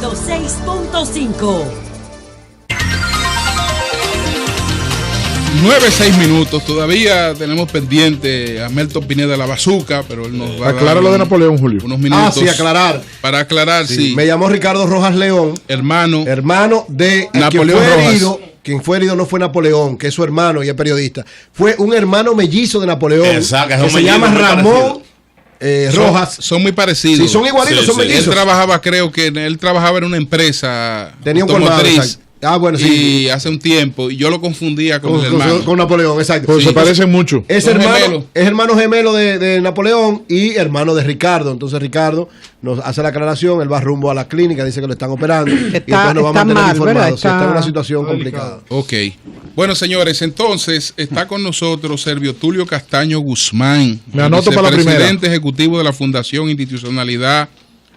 6.5. 9-6 minutos. Todavía tenemos pendiente a Melton Pineda de la Bazuca, pero él nos va a aclarar lo de Napoleón, Julio. Unos minutos. Sí, aclarar. Para aclarar, sí. Me llamó Ricardo Rojas León. Hermano De Napoleón Rojas. Quien fue herido no fue Napoleón, que es su hermano y es periodista. Fue un hermano mellizo de Napoleón. Exacto, que se llama Ramón Rojas. Son muy parecidos. Sí, son igualitos, son mellizos. Él trabajaba, creo que él trabajaba en una empresa Tenía un automotriz. Bueno, sí. Y hace un tiempo, y yo lo confundía con el hermano. Con Napoleón, exacto. Pues se parecen mucho. Es hermano gemelo de Napoleón y hermano de Ricardo. Entonces Ricardo nos hace la aclaración, él va rumbo a la clínica, dice que lo están operando. Y entonces nos vamos a mantener informados. Está en una situación complicada. Ok. Bueno, señores, entonces está con nosotros Servio Tulio Castaño Guzmán. Me anoto para la primera. Presidente ejecutivo de la Fundación Institucionalidad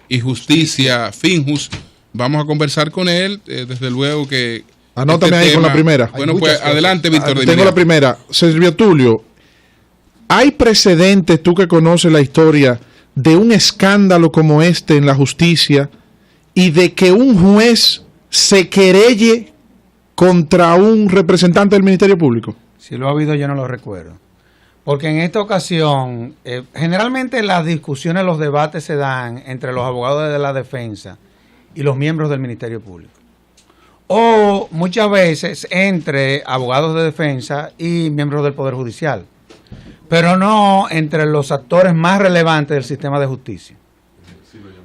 y Justicia, FINJUS. Vamos a conversar con él, desde luego que... Anótame ahí con la primera. Bueno, pues adelante, Víctor. Tengo la primera. Servio Tulio, ¿hay precedentes, tú que conoces la historia, de un escándalo como este en la justicia y de que un juez se querelle contra un representante del Ministerio Público? Si lo ha habido, yo no lo recuerdo. Porque en esta ocasión, generalmente las discusiones, los debates se dan entre los abogados de la defensa y los miembros del Ministerio Público. O muchas veces entre abogados de defensa y miembros del Poder Judicial. Pero no entre los actores más relevantes del sistema de justicia.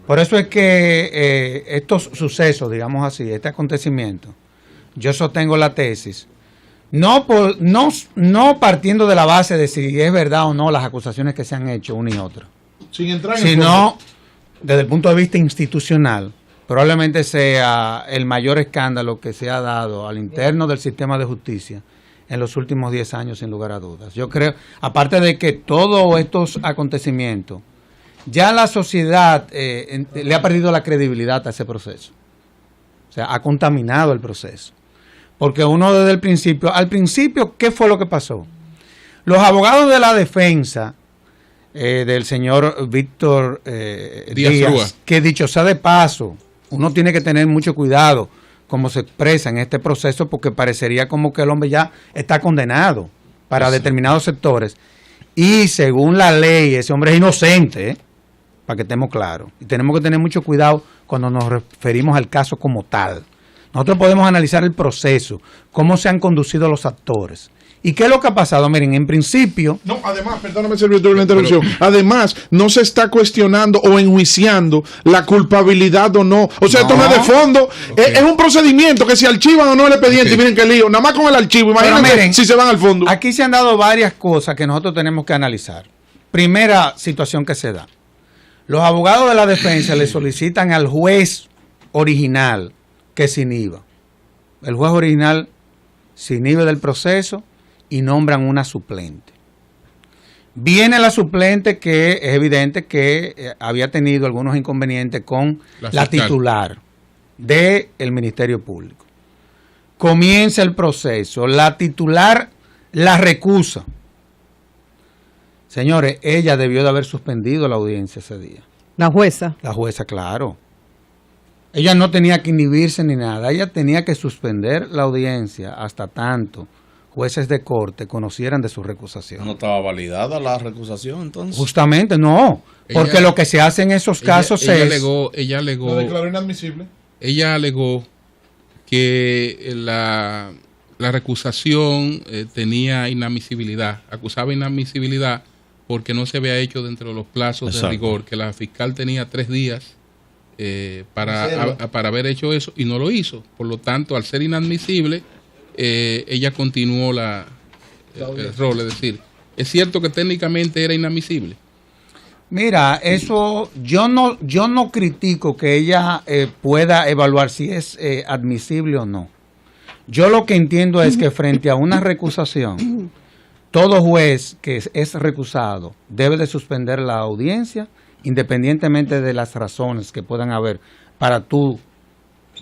Por eso es que estos sucesos, digamos así, este acontecimiento, yo sostengo la tesis, no partiendo de la base de si es verdad o no las acusaciones que se han hecho una y otra, sino desde el punto de vista institucional. Probablemente sea el mayor escándalo que se ha dado al interno del sistema de justicia en los últimos 10 años, sin lugar a dudas. Yo creo, aparte de que todos estos acontecimientos, ya la sociedad le ha perdido la credibilidad a ese proceso. O sea, ha contaminado el proceso. Porque uno desde el principio, al principio, ¿qué fue lo que pasó? Los abogados de la defensa del señor Víctor Díaz, que dicho sea de paso, uno tiene que tener mucho cuidado cómo se expresa en este proceso, porque parecería como que el hombre ya está condenado para determinados sectores. Y según la ley, ese hombre es inocente, para que estemos claros. Y tenemos que tener mucho cuidado cuando nos referimos al caso como tal. Nosotros podemos analizar el proceso, cómo se han conducido los actores. ¿Y qué es lo que ha pasado? Miren, en principio... No, además, perdóname, Servio, la interrupción. Además, no se está cuestionando o enjuiciando la culpabilidad o no. O sea, esto no es de fondo. Okay. Es un procedimiento que si archivan o no el expediente, okay. Miren qué lío. Nada más con el archivo. Imagínense si se van al fondo. Aquí se han dado varias cosas que nosotros tenemos que analizar. Primera situación que se da. Los abogados de la defensa le solicitan al juez original que se inhiba. El juez original se inhibe del proceso y nombran una suplente. Viene la suplente que es evidente que había tenido algunos inconvenientes con la titular del Ministerio Público. Comienza el proceso, la titular la recusa. Señores, ella debió de haber suspendido la audiencia ese día. La jueza. La jueza, claro. Ella no tenía que inhibirse ni nada, ella tenía que suspender la audiencia hasta tanto jueces de corte conocieran de su recusación. ¿No estaba validada la recusación entonces? Justamente, no. Porque lo que se hace en esos casos ella alegó. ¿Lo declaró inadmisible? Ella alegó que la recusación tenía inadmisibilidad, acusaba inadmisibilidad porque no se había hecho dentro de los plazos de rigor, que la fiscal tenía 3 días para haber hecho eso y no lo hizo. Por lo tanto, al ser inadmisible, ella continuó el rol, es decir, es cierto que técnicamente era inadmisible. Mira, eso yo no critico que ella pueda evaluar si es admisible o no. Yo lo que entiendo es que frente a una recusación, todo juez que es recusado debe de suspender la audiencia independientemente de las razones que puedan haber para tú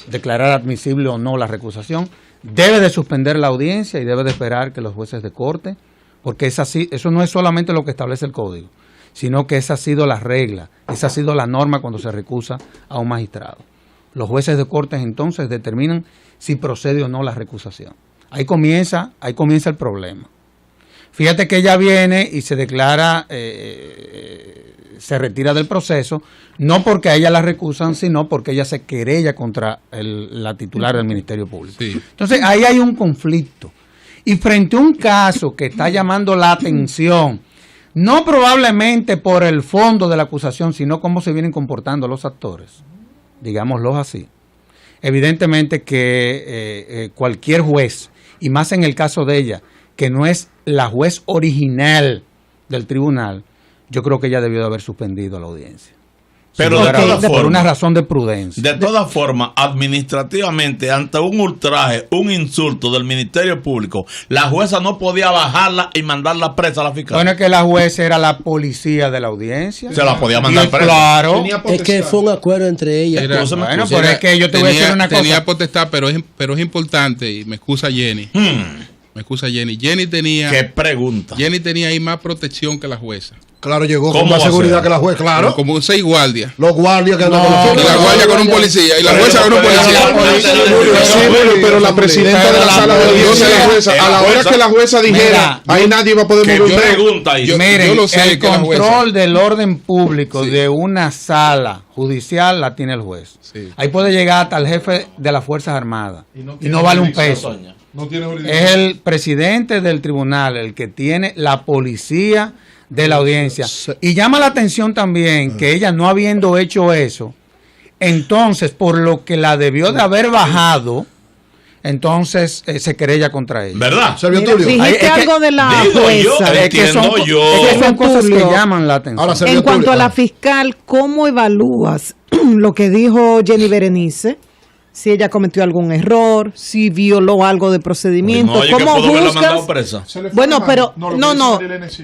declarar admisible o no la recusación. Debe de suspender la audiencia y debe de esperar que los jueces de corte, porque es así, eso no es solamente lo que establece el código, sino que esa ha sido la regla, esa ha sido la norma cuando se recusa a un magistrado. Los jueces de cortes entonces determinan si procede o no la recusación. Ahí comienza el problema. Fíjate que ella viene y se declara, se retira del proceso, no porque a ella la recusan, sino porque ella se querella contra la titular del Ministerio Público. Sí. Entonces ahí hay un conflicto. Y frente a un caso que está llamando la atención, no probablemente por el fondo de la acusación, sino cómo se vienen comportando los actores, digámoslo así. Evidentemente que cualquier juez, y más en el caso de ella, que no es la juez original del tribunal, yo creo que ella debió de haber suspendido la audiencia. Pero por una razón de prudencia. De todas formas, administrativamente, ante un ultraje, un insulto del Ministerio Público, la jueza no podía bajarla y mandarla presa a la fiscal. Bueno, es que la jueza era la policía de la audiencia. Se la podía mandar presa. Claro. Es que fue un acuerdo entre ellas. Bueno, pero es que yo te voy a decir una cosa. Tenía potestad, pero es importante, y me excusa Jenny. Me excusa Jenny. ¿Qué pregunta? Jenny tenía ahí más protección que la jueza. Claro, llegó con más seguridad que la juez, claro. Como 6 guardias. Los guardias que andan con la guardia con un policía y la jueza con un policía. Pero la presidenta de la sala de audiencia, a la hora que la jueza dijera, ahí nadie va a poder mover. Pregunta ahí. Miren, el control del orden público de una sala judicial la tiene el juez. Sí. Ahí puede llegar hasta el jefe de las Fuerzas Armadas y no vale un peso. Es el presidente del tribunal el que tiene la policía de la audiencia. Y llama la atención también que ella, no habiendo hecho eso, entonces por lo que la debió de haber bajado, entonces se querella contra ella. ¿Verdad? Dijiste algo de la jueza. Que son cosas que llaman la atención. Ahora, en cuanto a la fiscal, ¿cómo evalúas lo que dijo Jenny Berenice? Si ella cometió algún error, si violó algo de procedimiento, ¿cómo juzgas? Bueno, pero no,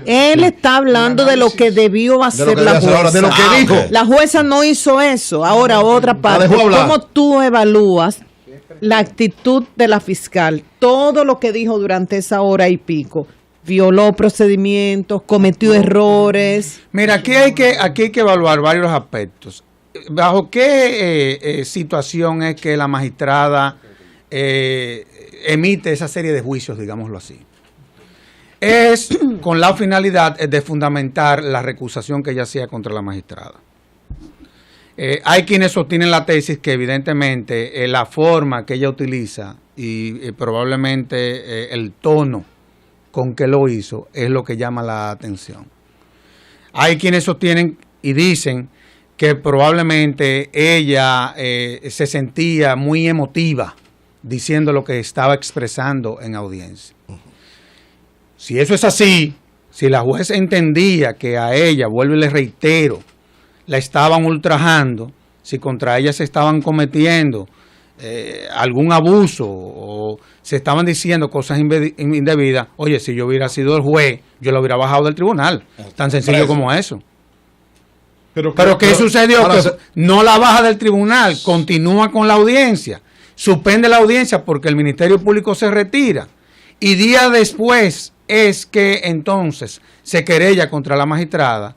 él está hablando de lo que debió hacer la jueza. De lo que dijo. La jueza no hizo eso. Ahora, otra parte, ¿cómo tú evalúas la actitud de la fiscal? Todo lo que dijo durante esa hora y pico. Violó procedimientos, cometió errores. Mira, aquí hay que evaluar varios aspectos. ¿Bajo qué situación es que la magistrada emite esa serie de juicios, digámoslo así? Es con la finalidad de fundamentar la recusación que ella hacía contra la magistrada. Hay quienes sostienen la tesis que evidentemente la forma que ella utiliza y probablemente el tono con que lo hizo es lo que llama la atención. Hay quienes sostienen y dicen que probablemente ella se sentía muy emotiva diciendo lo que estaba expresando en audiencia. Si eso es así, si la jueza entendía que a ella, vuelvo y le reitero, la estaban ultrajando, si contra ella se estaban cometiendo algún abuso o se estaban diciendo cosas indebidas, oye, si yo hubiera sido el juez, yo lo hubiera bajado del tribunal. Tan sencillo como eso. Pero ¿qué sucedió? Que no la baja del tribunal, continúa con la audiencia, suspende la audiencia porque el Ministerio Público se retira y días después es que entonces se querella contra la magistrada.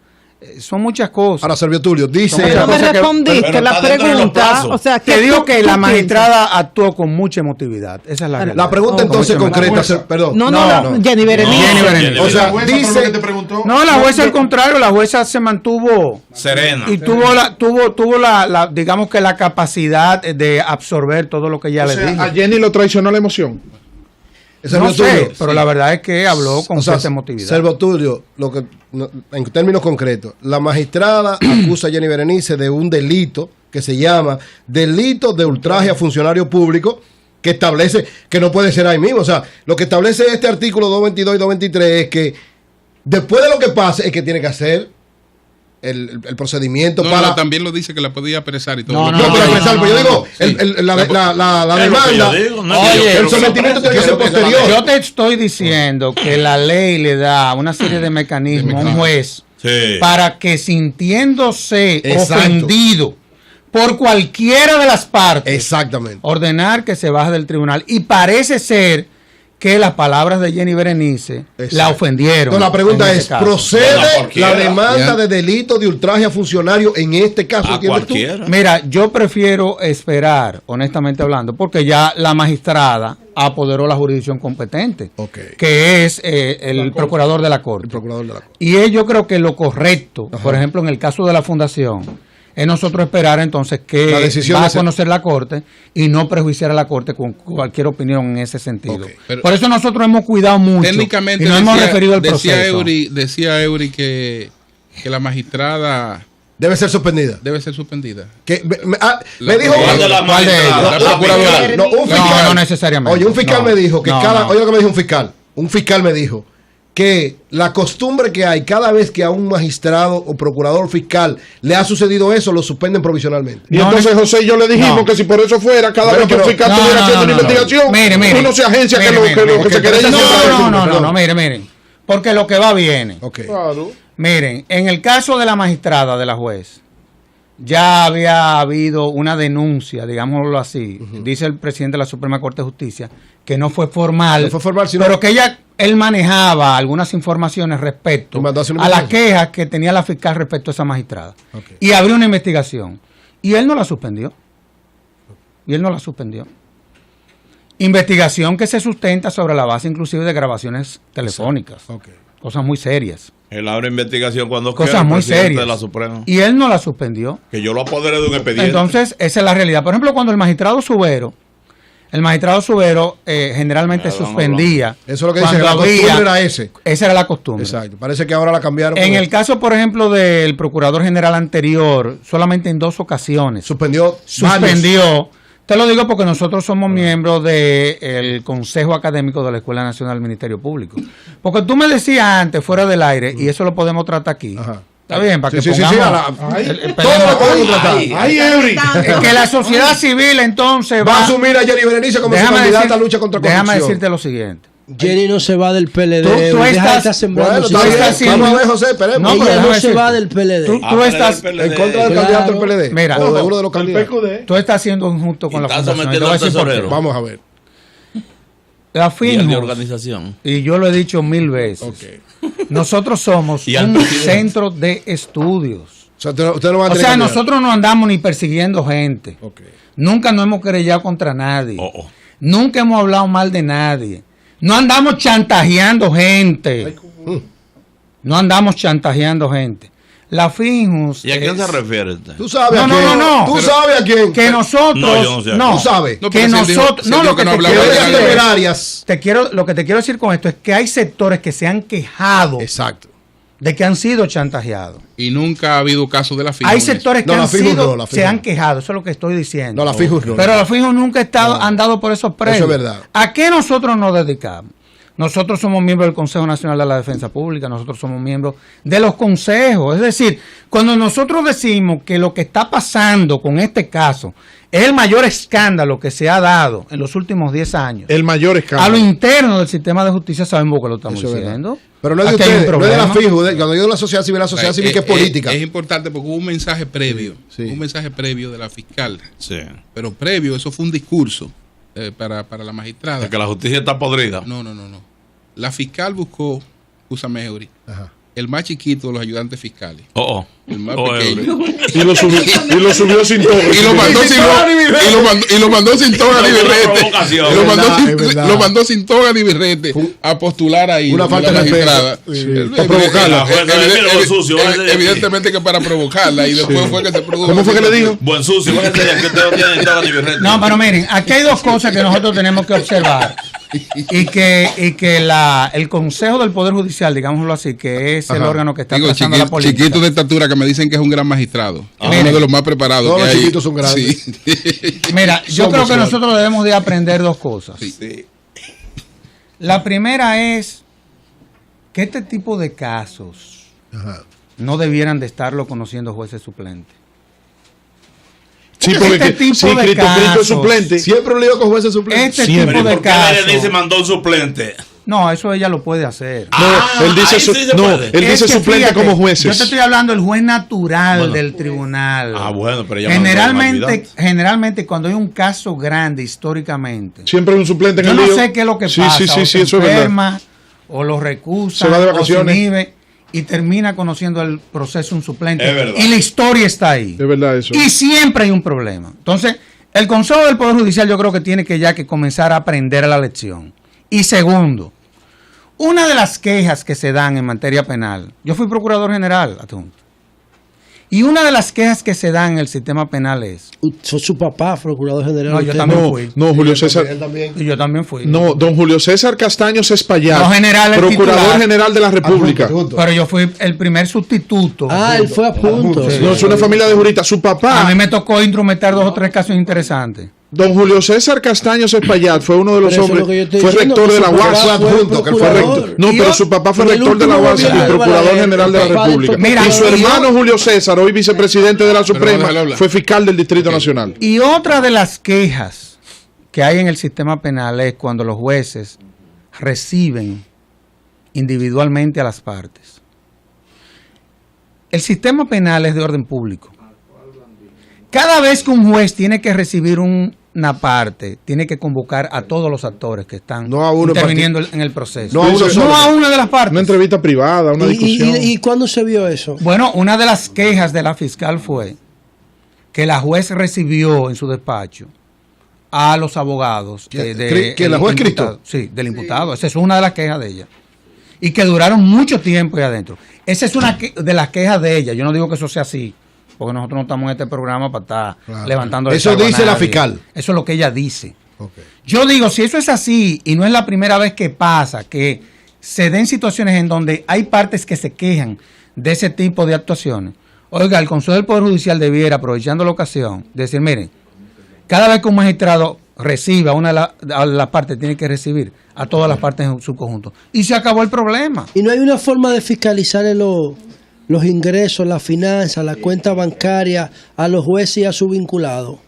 Son muchas cosas. Ahora, Servio Tulio, dice... No me respondiste la pregunta. O sea, que digo que la magistrada actuó con mucha emotividad. Esa es la realidad. La pregunta entonces concreta, perdón. No, Jenny Berenice. O sea, dice... No, la jueza al contrario, la jueza se mantuvo serena. Y tuvo la digamos que la capacidad de absorber todo lo que ella le dijo. ¿A Jenny lo traicionó la emoción? No sé, pero la verdad es que habló con cierta emotividad. Servo Tulio, en términos concretos, la magistrada acusa a Jenny Berenice de un delito que se llama delito de ultraje a funcionario público, que establece que no puede ser ahí mismo. O sea, lo que establece este artículo 222 y 223 es que después de lo que pase es que tiene que hacer el procedimiento para... también lo dice que la podía apresar y todo. Pero yo digo, la demanda, el sometimiento tiene que ser posterior. Yo te estoy diciendo que la ley le da una serie de mecanismos a un juez para que, sintiéndose ofendido por cualquiera de las partes, exactamente, ordenar que se baje del tribunal. Y parece ser que las palabras de Jenny Berenice la ofendieron. No, la pregunta es, ¿procede la demanda de delito de ultraje a funcionario en este caso? Mira, yo prefiero esperar, honestamente hablando, porque ya la magistrada apoderó la jurisdicción competente, que es el procurador de la Corte. Y yo creo que lo correcto, por ejemplo, en el caso de la Fundación, es nosotros esperar entonces que va a conocer la Corte y no prejuiciar a la Corte con cualquier opinión en ese sentido. Por eso nosotros hemos cuidado mucho técnicamente y nos hemos referido al proceso. Decía Eury que la magistrada debe ser suspendida. Me dijo no necesariamente. Oye, un fiscal me dijo que oye lo que me dijo un fiscal. Un fiscal me dijo que la costumbre que hay cada vez que a un magistrado o procurador fiscal le ha sucedido eso, lo suspenden provisionalmente. Y entonces José y yo le dijimos que si por eso fuera, cada vez que un fiscal estuviera haciendo una investigación, uno se agencia que se quede. Miren. Porque lo que va viene. Claro. Miren, en el caso de la magistrada, de la juez, ya había habido una denuncia, digámoslo así, dice el presidente de la Suprema Corte de Justicia, que no fue formal, sino pero que él manejaba algunas informaciones respecto a las quejas que tenía la fiscal respecto a esa magistrada. Y abrió una investigación. Y él no la suspendió. Investigación que se sustenta sobre la base inclusive de grabaciones telefónicas. Cosas muy serias. Él abre investigación cuando cosas muy serias de la Suprema. Y él no la suspendió. Que yo lo apoderé de un expediente. Entonces, esa es la realidad. Por ejemplo, cuando el magistrado Subero generalmente suspendía. Eso es lo que dice, la costumbre era ese. Esa era la costumbre. Exacto. Parece que ahora la cambiaron. En el caso, por ejemplo, del procurador general anterior, solamente en 2 ocasiones. Suspendió. Te lo digo porque nosotros somos miembros del Consejo Académico de la Escuela Nacional del Ministerio Público. Porque tú me decías antes, fuera del aire, y eso lo podemos tratar aquí. Está bien, para que pongamos... todo lo podemos tratar. Que la sociedad civil entonces va a asumir a Jenny Berenice como su candidata a lucha contra corrupción. Déjame decirte lo siguiente. Jenny no se va del PLD. Tú estás vamos a ver, José, esperemos. No, ella no se va del PLD. Tú estás en contra del candidato del PLD. Mira, o de uno de los candidatos. Tú estás siendo injusto con la fundación. Vamos a ver. La FINJUS, y yo lo he dicho 1000 veces, nosotros somos un centro de estudios. O sea, nosotros no andamos ni persiguiendo gente. Nunca nos hemos querellado contra nadie. Nunca hemos hablado mal de nadie. No andamos chantajeando gente. La FINJUS. ¿Y a quién se refiere usted? ¿Tú sabes a quién? No. ¿Tú sabes a quién? Que nosotros. No, yo no sé. ¿Tú sabes? Que nosotros. No, lo que te quiero lo que te quiero decir con esto es que hay sectores que se han quejado. Exacto. De que han sido chantajeados. Y nunca ha habido caso de la FINJUS. Hay sectores que se han quejado, eso es lo que estoy diciendo. No, la FINJUS no. Pero la FINJUS nunca han dado por esos precios. Eso es verdad. ¿A qué nosotros nos dedicamos? Nosotros somos miembros del Consejo Nacional de la Defensa Pública, nosotros somos miembros de los consejos. Es decir, cuando nosotros decimos que lo que está pasando con este caso es el mayor escándalo que se ha dado en los últimos 10 años. El mayor escándalo. A lo interno del sistema de justicia sabemos que lo estamos diciendo. Pero no es de ustedes, no es de la FINJUS. Cuando digo la sociedad civil que es política. Es importante porque hubo un mensaje previo. Un mensaje previo de la fiscal. Sí. Pero previo, eso fue un discurso para la magistrada. De que la justicia está podrida. No. La fiscal buscó, úsame Eury, el más chiquito de los ayudantes fiscales. El más pequeño. Y lo subió sin toga. Y lo mandó sin toga ni birrete. Lo mandó sin toga ni birrete a postular ahí. Una falta de magistrada. Para provocarla. Evidentemente que para provocarla. Y después fue que se produjo. ¿Cómo fue que le dijo? Buen sucio. Que usted no tiene toga ni birrete. No, pero miren, aquí hay 2 cosas que nosotros tenemos que observar. Y que el Consejo del Poder Judicial, digámoslo así, que es el órgano que está trazando la política. Chiquito de estatura que me dicen que es un gran magistrado. Uno de los más preparados. Todos los chiquitos son grandes. Sí. Mira, yo creo que nosotros debemos de aprender 2 cosas. Sí. La primera es que este tipo de casos no debieran de estarlo conociendo jueces suplentes. Sí, porque este tipo de Cristo casos, es suplente. Siempre un lío con jueces suplentes. Tipo de casos. Berenice mandó un suplente. No, eso ella lo puede hacer. Él dice, él dice suplente, fíjate, como jueces. Yo te estoy hablando del juez natural del tribunal. Bueno, pero generalmente cuando hay un caso grande históricamente, siempre hay un suplente en el lío. Yo no sé qué es lo que pasa. Sí, se eso enferma, o lo recusa, se va de vacaciones, o se inhibe, y termina conociendo el proceso un suplente. Es verdad. Y la historia está ahí. Es verdad eso. Y siempre hay un problema. Entonces, el Consejo del Poder Judicial yo creo que tiene que comenzar a aprender la lección. Y segundo, una de las quejas que se dan en materia penal, yo fui procurador general adjunto, y una de las quejas que se dan en el sistema penal es... Fue su papá, procurador general. No, yo también fui. No, Julio César. Y yo también fui. No, don Julio César Castaños Espaillat, procurador general de la República. Pero yo fui el primer sustituto. Él fue adjunto. Sí. No, es una familia de juristas. Su papá... A mí me tocó instrumentar 2 o 3 casos interesantes. Don Julio César Castaños Espaillat fue uno de los hombres, fue rector de la UAS. No, pero su papá fue rector de la UAS y procurador general de la República. Y su hermano Julio César, hoy vicepresidente de la Suprema, fue fiscal del Distrito Nacional. Y otra de las quejas que hay en el sistema penal es cuando los jueces reciben individualmente a las partes. El sistema penal es de orden público. Cada vez que un juez tiene que recibir una parte, tiene que convocar a todos los actores que están interviniendo en el proceso. No a una de las partes. Una entrevista privada, una discusión. ¿Y cuándo se vio eso? Bueno, una de las quejas de la fiscal fue que la juez recibió en su despacho a los abogados. ¿Que la juez Cristo? Sí, del imputado. Esa es una de las quejas de ella. Y que duraron mucho tiempo ahí adentro. Esa es una de las quejas de ella. Yo no digo que eso sea así, porque nosotros no estamos en este programa para estar levantando el eso dice la fiscal. Eso es lo que ella dice. Yo digo, si eso es así y no es la primera vez que pasa, que se den situaciones en donde hay partes que se quejan de ese tipo de actuaciones, oiga, el Consejo del Poder Judicial debiera, aprovechando la ocasión, decir, miren, cada vez que un magistrado reciba una de las partes, tiene que recibir a todas las partes en su conjunto. Y se acabó el problema. Y no hay una forma de fiscalizar los ingresos, las finanzas, la cuenta bancaria a los jueces y a sus vinculados,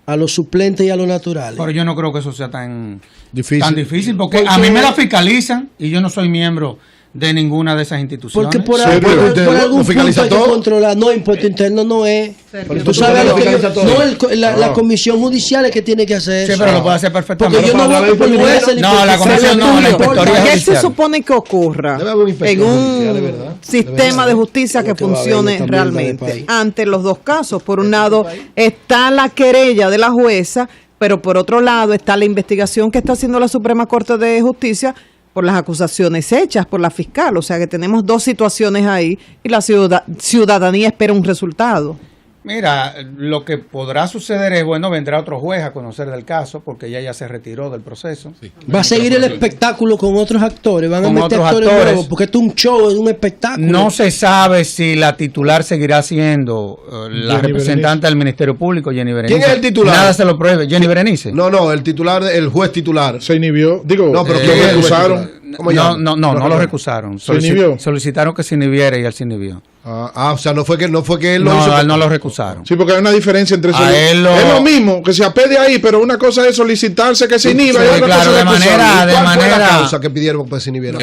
a los suplentes y a los naturales. Pero yo no creo que eso sea tan difícil porque a mí me la fiscalizan y yo no soy miembro de ninguna de esas instituciones. Porque por algún punto hay que controlar. No, impuesto interno no es. Tú sabes lo que la comisión judicial es que tiene que hacer eso. Sí, pero lo puede hacer perfectamente. Porque yo no voy por jueces. No, la comisión no, la inspectoría judicial. ¿Qué se supone que ocurra en un sistema de justicia que funcione realmente? Ante los dos casos. Por un lado está la querella de la jueza, pero por otro lado está la investigación que está haciendo la Suprema Corte de Justicia por las acusaciones hechas por la fiscal. O sea que tenemos 2 situaciones ahí y la ciudadanía espera un resultado. Mira, lo que podrá suceder es, bueno, vendrá otro juez a conocer del caso porque ella ya se retiró del proceso. Sí. Va a seguir el espectáculo con otros actores, van a meter actores nuevos, porque esto es un show, es un espectáculo. No se sabe si la titular seguirá siendo la representante del Ministerio Público, Jenny Berenice. ¿Quién es el titular? Nada se lo prohíbe, Jenny Berenice. No, el titular, el juez titular. Se inhibió, no, pero lo recusaron. No lo recusaron. Solicitaron que se inhibiera y él se inhibió. O sea, no fue que él lo hizo. No, él no lo recusaron. Sí, porque hay una diferencia entre eso. Es lo mismo, que se apede ahí, pero una cosa es solicitarse que se inhiba. Sí, claro, de manera. Fue la causa que pidieron que se inhibiera?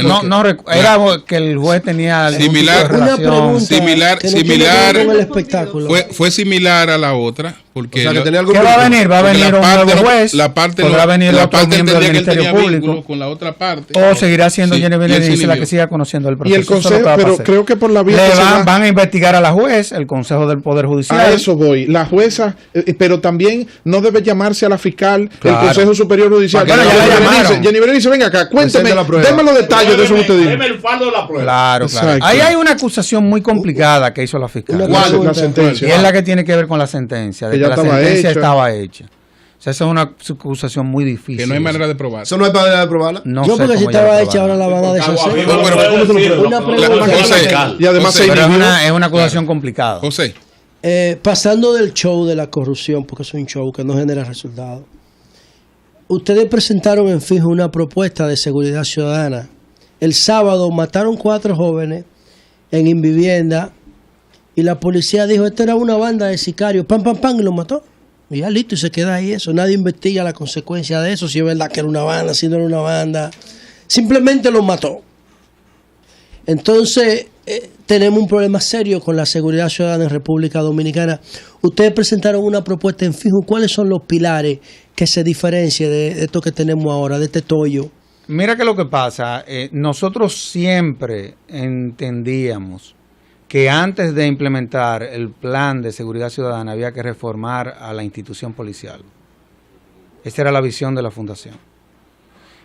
Era que el juez tenía similar con el espectáculo. Fue similar a la otra, porque o sea, que va a venir un nuevo juez. Podrá venir otro miembro del Ministerio Público con la otra parte. O seguirá siendo Jenny Berenice la que siga conociendo el proceso. Y el consejo, pero creo que por la vía van a investigar a la juez, el Consejo del Poder Judicial. A eso voy. La jueza, pero también no debe llamarse a la fiscal, el Consejo Superior Judicial. Jenny Berenice, venga acá, cuénteme, déme los detalles de eso que usted dijo. Deme el faldo de la prueba. Claro. Ahí hay una acusación muy complicada que hizo la fiscal. ¿Cuál? La sentencia. Y es la que tiene que ver con la sentencia, de que la sentencia estaba hecha. O sea, esa es una acusación muy difícil. Que no hay manera de probarla. ¿Eso no hay manera de probarla? No yo porque si estaba hecha ahora la van a deshacer. Una pregunta. Y además es una acusación complicada. José. Pasando del show de la corrupción, porque es un show que no genera resultados. Ustedes presentaron en fijo una propuesta de seguridad ciudadana. El sábado mataron 4 jóvenes en Invivienda y la policía dijo, esta era una banda de sicarios, pam, y los mató. Y ya listo, y se queda ahí eso. Nadie investiga la consecuencia de eso, si es verdad que era una banda, si no era una banda. simplemente los mató. Entonces, tenemos un problema serio con la seguridad ciudadana en República Dominicana. Ustedes presentaron una propuesta en fijo. ¿Cuáles son los pilares que se diferencian de esto que tenemos ahora, de este tollo? Mira que lo que pasa, nosotros siempre entendíamos que antes de implementar el plan de seguridad ciudadana había que reformar a la institución policial. Esa era la visión de la Fundación.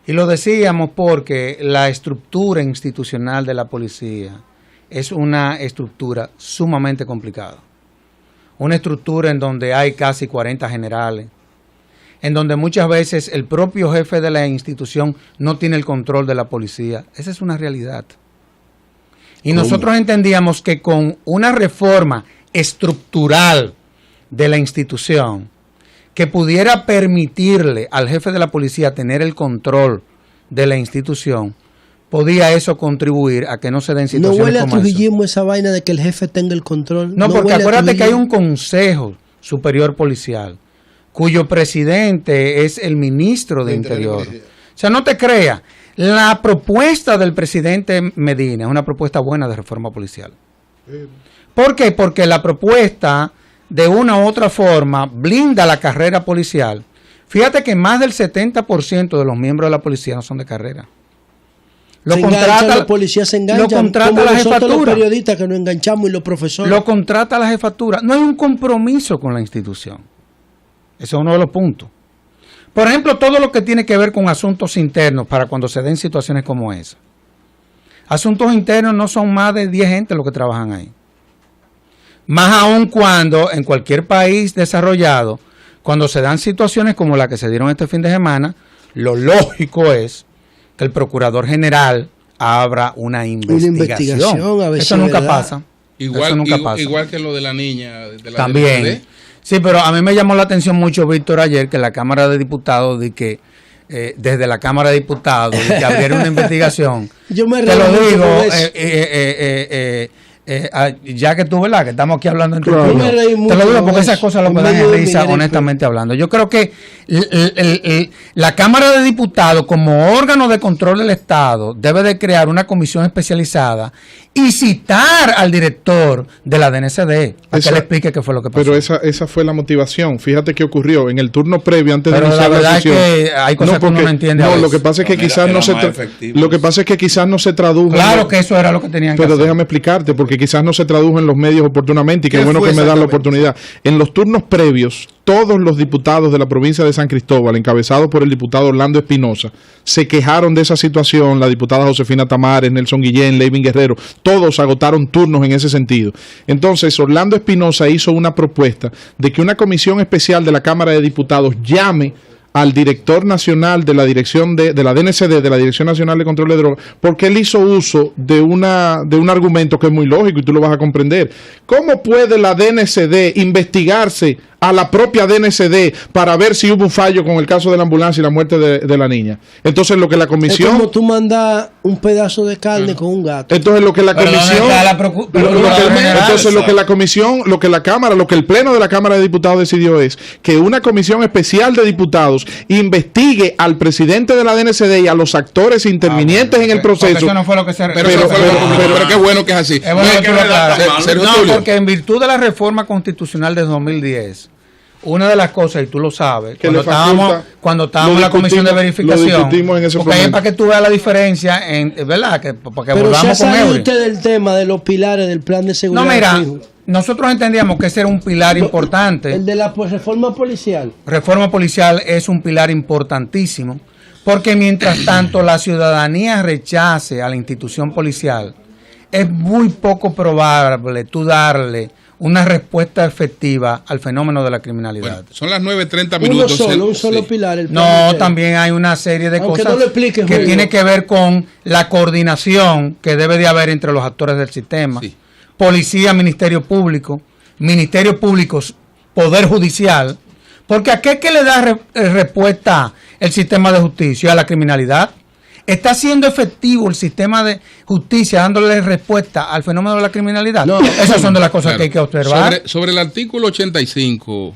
Y lo decíamos porque la estructura institucional de la policía es una estructura sumamente complicada. Una estructura en donde hay casi 40 generales, en donde muchas veces el propio jefe de la institución no tiene el control de la policía. Esa es una realidad. Y nosotros entendíamos que con una reforma estructural de la institución que pudiera permitirle al jefe de la policía tener el control de la institución, podía eso contribuir a que no se den situaciones como esa. ¿No huele a trujillismo esa vaina de que el jefe tenga el control? No, porque acuérdate que hay un Consejo Superior Policial cuyo presidente es el ministro de Interior. O sea, no te creas, la propuesta del presidente Medina es una propuesta buena de reforma policial. ¿Por qué? Porque la propuesta, de una u otra forma, blinda la carrera policial. Fíjate que más del 70% de los miembros de la policía no son de carrera. Los policías se enganchan, lo contrata como la nosotros jefatura. Los periodistas que nos enganchamos y los profesores. Lo contrata la jefatura. No hay un compromiso con la institución. Ese es uno de los puntos. Por ejemplo, todo lo que tiene que ver con asuntos internos para cuando se den situaciones como esa. Asuntos internos no son más de 10 gente los que trabajan ahí. Más aún cuando en cualquier país desarrollado, cuando se dan situaciones como la que se dieron este fin de semana, lo lógico es que el procurador general abra una investigación. Eso nunca pasa. Igual que lo de la niña. De la También. DNCD. Sí, pero a mí me llamó la atención mucho, Víctor, ayer que la Cámara de Diputados, de que desde la Cámara de Diputados, de que abriera una investigación. Yo me te lo digo, ya que tú, ¿verdad? Que estamos aquí hablando entre tú. Te lo digo porque esas cosas lo me dan en risa, honestamente hablando. Yo creo que la Cámara de Diputados, como órgano de control del Estado, debe de crear una comisión especializada y citar al director de la DNCD para que le explique qué fue lo que pasó. Pero esa fue la motivación. Fíjate qué ocurrió en el turno previo antes pero de iniciar la sesión. Es que hay cosas que uno no entiende. No, lo que pasa es que quizás no se tradujo. Claro que eso era lo que tenían que hacer. Pero déjame explicarte, porque quizás no se tradujo en los medios oportunamente y qué bueno que me dan la oportunidad. En los turnos previos, todos los diputados de la provincia de San Cristóbal, encabezados por el diputado Orlando Espinosa, se quejaron de esa situación. La diputada Josefina Tamares, Nelson Guillén, Leivin Guerrero, todos agotaron turnos en ese sentido. Entonces, Orlando Espinosa hizo una propuesta de que una comisión especial de la Cámara de Diputados llame al director nacional de la dirección de la DNCD, de la Dirección Nacional de Control de Drogas, porque él hizo uso de un argumento que es muy lógico y tú lo vas a comprender. ¿Cómo puede la DNCD investigarse a la propia DNCD para ver si hubo un fallo con el caso de la ambulancia y la muerte de la niña? Entonces lo que la comisión... Es como tú mandas un pedazo de carne con un gato. Entonces lo que la comisión... lo que la Cámara, lo que el Pleno de la Cámara de Diputados decidió es que una comisión especial de diputados investigue al presidente de la DNCD y a los actores intervinientes en el proceso. Eso no fue lo que se... Pero qué bueno que es así. Porque en virtud de la reforma constitucional de 2010, una de las cosas, y tú lo sabes, cuando estábamos en la comisión de verificación, porque es para que tú veas la diferencia, ¿verdad? Porque pero volvamos con Eury. Usted del tema de los pilares del plan de seguridad. No, mira, nosotros entendíamos que ese era un pilar importante. El de la reforma policial. Reforma policial es un pilar importantísimo, porque mientras tanto la ciudadanía rechace a la institución policial, es muy poco probable tú darle una respuesta efectiva al fenómeno de la criminalidad. Bueno, son las 9:30 minutos. Un solo pilar. No, también hay una serie de cosas que tiene que ver con la coordinación que debe de haber entre los actores del sistema. Sí. Policía, Ministerio Público, Poder Judicial, porque ¿a qué le da respuesta el sistema de justicia? ¿A la criminalidad? ¿Está siendo efectivo el sistema de justicia dándole respuesta al fenómeno de la criminalidad? No, esas son de las cosas que hay que observar. Sobre el artículo 85,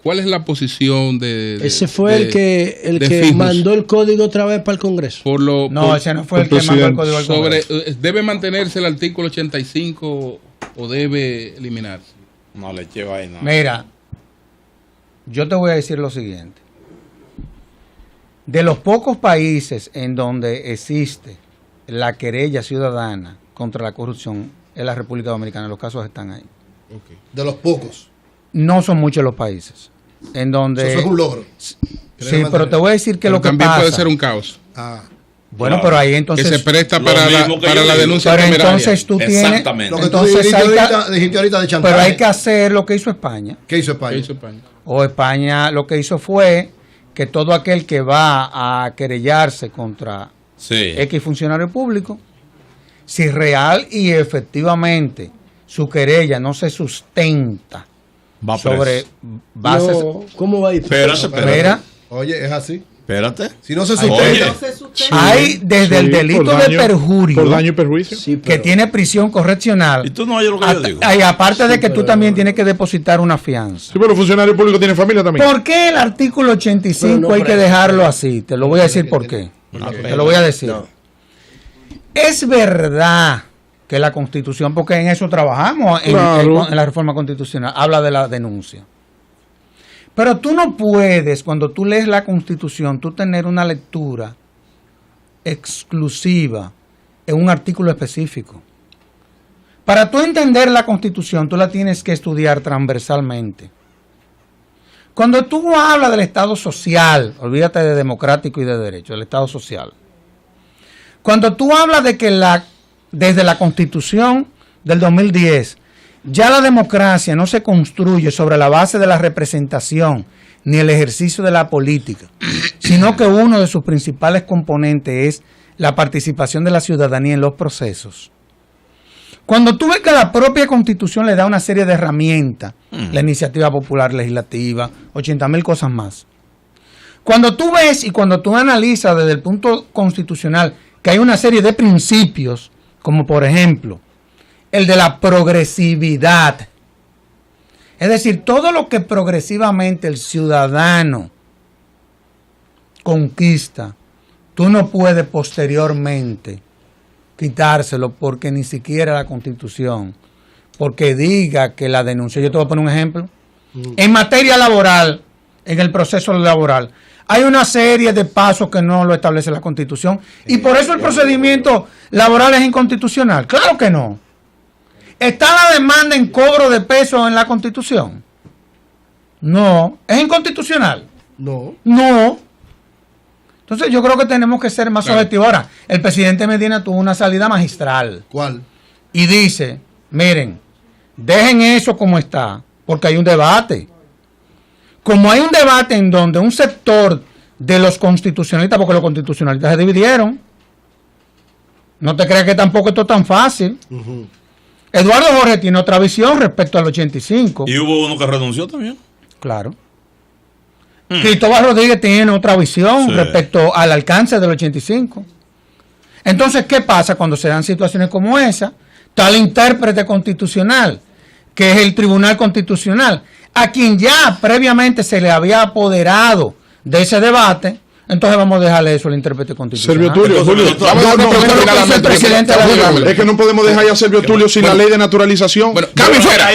¿cuál es la posición de ese fue el que mandó el código otra vez para el Congreso? Ese no fue el que mandó el código al Congreso. ¿Debe mantenerse el artículo 85 o debe eliminarse? No le lleva ahí nada. Mira, yo te voy a decir lo siguiente. De los pocos países en donde existe la querella ciudadana contra la corrupción es la República Dominicana. Los casos están ahí. Okay. De los pocos. No son muchos los países en donde... Eso es un logro. Sí, pero te voy a decir que lo que también pasa... puede ser un caos. Bueno, claro, pero ahí entonces... Que se presta para la denuncia pero temeraria. Entonces tú tienes... Exactamente. Lo que tú dijiste ahorita de chantaje. Pero hay que hacer lo que hizo España. ¿Qué hizo España? O España lo que hizo fue que todo aquel que va a querellarse contra X funcionario público, si real y efectivamente su querella no se sustenta sobre bases... ¿Cómo va a ir? Espera. Oye, es así. Espérate. Si no se sustenta. Hay desde el delito de perjurio, por daño y perjuicio, que tiene prisión correccional. Y tú no oyes lo que yo digo. Y aparte de que tú también tienes que depositar una fianza. Sí, pero los funcionarios públicos tienen familia también. ¿Por qué el artículo 85 hay que dejarlo así? Te lo voy a decir por qué. Te lo voy a decir. Es verdad que la Constitución, porque en eso trabajamos, en la reforma constitucional, habla de la denuncia. Pero tú no puedes, cuando tú lees la Constitución, tú tener una lectura exclusiva en un artículo específico. Para tú entender la Constitución, tú la tienes que estudiar transversalmente. Cuando tú hablas del Estado social, olvídate de democrático y de derecho, del Estado social. Cuando tú hablas de que desde la Constitución del 2010, ya la democracia no se construye sobre la base de la representación ni el ejercicio de la política, sino que uno de sus principales componentes es la participación de la ciudadanía en los procesos. Cuando tú ves que la propia Constitución le da una serie de herramientas, la iniciativa popular legislativa, 80,000 cosas más. Cuando tú ves y cuando tú analizas desde el punto constitucional que hay una serie de principios, como por ejemplo, el de la progresividad. Es decir, todo lo que progresivamente el ciudadano conquista, tú no puedes posteriormente quitárselo porque ni siquiera la Constitución, porque diga que la denuncia. Yo te voy a poner un ejemplo. En materia laboral, en el proceso laboral, hay una serie de pasos que no lo establece la Constitución y por eso el procedimiento laboral es inconstitucional. Claro que no. ¿Está la demanda en cobro de peso en la Constitución? No. ¿Es inconstitucional? No. Entonces yo creo que tenemos que ser más objetivos. Ahora, el presidente Medina tuvo una salida magistral. ¿Cuál? Y dice, miren, dejen eso como está, porque hay un debate. Como hay un debate en donde un sector de los constitucionalistas, porque los constitucionalistas se dividieron, no te creas que tampoco esto es tan fácil. Eduardo Jorge tiene otra visión respecto al 85. ¿Y hubo uno que renunció también? Claro. Cristóbal Rodríguez tiene otra visión respecto al alcance del 85. Entonces, ¿qué pasa cuando se dan situaciones como esa? Tal intérprete constitucional, que es el Tribunal Constitucional, a quien ya previamente se le había apoderado de ese debate. Entonces vamos a dejarle eso al intérprete constitucional. Servio Tulio, es que no podemos dejar ya a Servio Tulio sin la ley de naturalización. Bueno, cambio fuera.